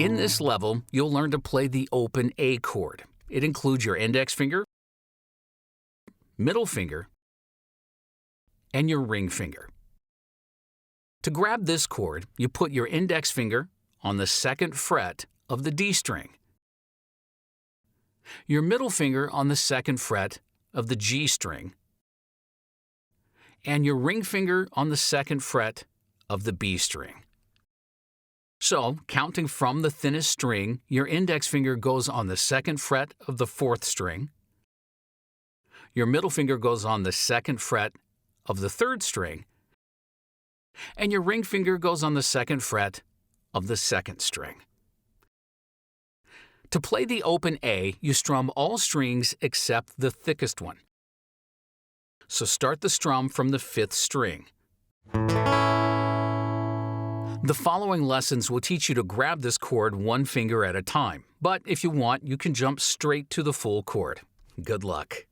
In this level, you'll learn to play the open A chord. It includes your index finger, middle finger, and your ring finger. To grab this chord, you put your index finger on the 2nd fret of the D string, your middle finger on the 2nd fret of the G string, and your ring finger on the 2nd fret of the B string. So, counting from the thinnest string, your index finger goes on the 2nd fret of the 4th string, your middle finger goes on the 2nd fret of the 3rd string, and your ring finger goes on the 2nd fret of the 2nd string. To play the open A, you strum all strings except the thickest one. So start the strum from the 5th string. The following lessons will teach you to grab this chord one finger at a time, but if you want, you can jump straight to the full chord. Good luck.